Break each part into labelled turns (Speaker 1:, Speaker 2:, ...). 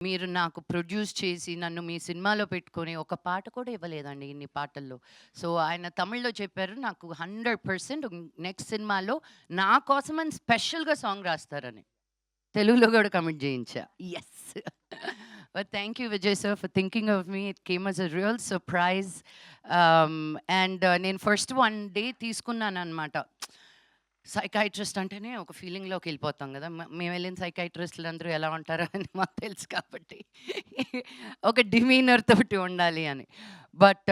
Speaker 1: మీరు నాకు ప్రొడ్యూస్ చేసి, నన్ను మీ సినిమాలో పెట్టుకొని, ఒక పాట కూడా ఇవ్వలేదండి ఇన్ని పాటల్లో. సో, ఆయన తమిళ్‌లో చెప్పారు, నాకు 100% నెక్స్ట్ సినిమాలో నా కోసమని స్పెషల్‌గా సాంగ్ రాస్తారని. తెలుగులో గూడా కమిట్ జేయించా. Yes. But thank you Vijay sir for thinking of me. It came as a real surprise. నేను ఫస్ట్ 1 డే తీసుకున్నాననమాట. సైకియాట్రిస్ట్ అంటేనే ఒక ఫీలింగ్‌లోకెళ్ళిపోతాం గదా! మేమెళ్ళిన సైకియాట్రిస్ట్‌లందరూ ఎలా ఉంటారో అని మాకు తెలుసు కాబట్టి ఒక డిమీనర్ తోటి ఉండాలి అని. బట్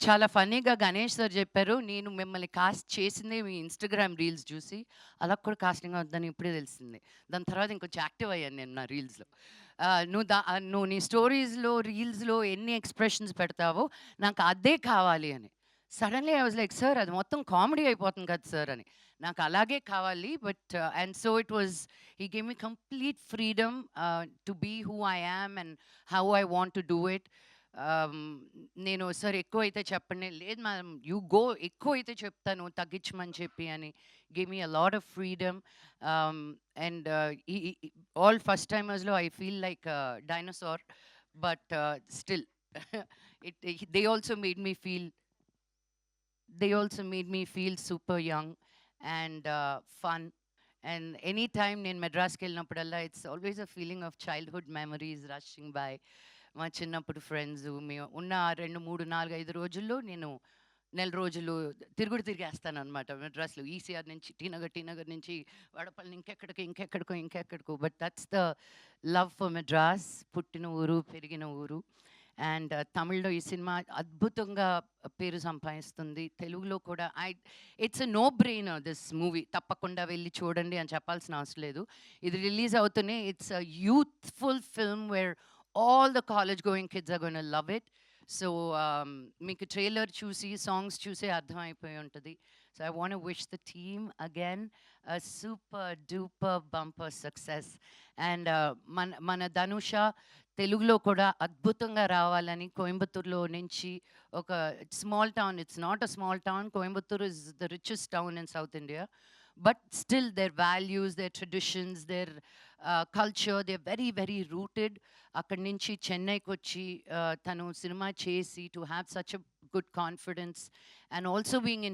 Speaker 1: చాలా ఫన్నీగా గణేష్ సార్ జెప్పారు, "నేను మిమ్మల్ని కాస్ట్ చేసిందే మీ ఇన్‌స్టాగ్రామ్ రీల్స్ జూసి, అలా కూడా కాస్టింగ్ అవుద్దని ఇప్పుడే తెలిసింది. దాని తర్వాత ఇంకొంచెం యాక్టివ్ అయ్యాను నేను నా రీల్స్‌లో. నువ్వు నీ స్టోరీస్‌లో, రీల్స్‌లో ఎన్ని ఎక్స్‌ప్రెషన్స్ పెడతావో నాకు అదే కావాలి" అని. Suddenly I was like, "sir అది మొత్తం కామెడీ అయిపోతుంది కదా సార్" అని. నాకు అలాగే కావాలి. But and so it was, he gave me complete freedom to be who I am and how I want to do it. నేను సార్ ఎక్కువైతే చెప్పండి, లేదు మ్యామ్ యూ గో, ఎక్కువైతే చెప్తాను తగ్గించమని చెప్పి అని give me a lot of freedom. And all first టైమర్స్లో I feel like dinosaur, but still they also made me feel, they also made me feel super young and fun. And anytime నేను మెడ్రాస్కి వెళ్ళినప్పుడల్లా it's always a feeling of childhood memories rushing by. మా చిన్నప్పుడు friends మేము ఉన్న 2, 3, 4, 5 రోజుల్లో నేను నెల రోజులు తిరిగేస్తానన్నమాట మెడ్రాస్లో. ఈసీఆర్ నుంచి టీ నగర్ నుంచి వడపల్లి, ఇంకెక్కడికో. But that's the love for Madras. పుట్టిన ఊరు, పెరిగిన ఊరు. అండ్ తమిళ్‌లో ఈ సినిమా అద్భుతంగా పేరు సంపాదిస్తుంది. తెలుగులో కూడా it's a no brainer this movie. తప్పకుండా వెళ్లి చూడండి అని చెప్పాల్సిన అవసరం లేదు. ఇది రిలీజ్ అవుతూనే it's a youthful film where all the college going kids are gonna love it. So మీకు ట్రైలర్ చూసి, సాంగ్స్ చూసే అర్థమైపోయి ఉంటది. So I want to wish the team again a super duper bumper success. అండ్ మన మన ధనుష తెలుగులో కూడా అద్భుతంగా రావాలని కోయంబత్తూర్‌లో నుంచి ఒక small town, it's not a small town. Coimbatore is the richest town in South India. But still their values, their traditions, their culture, they are very very rooted. అక్కడి నుంచి చెన్నైకొచ్చి తను సినిమా చేసి to have such a good confidence and also being in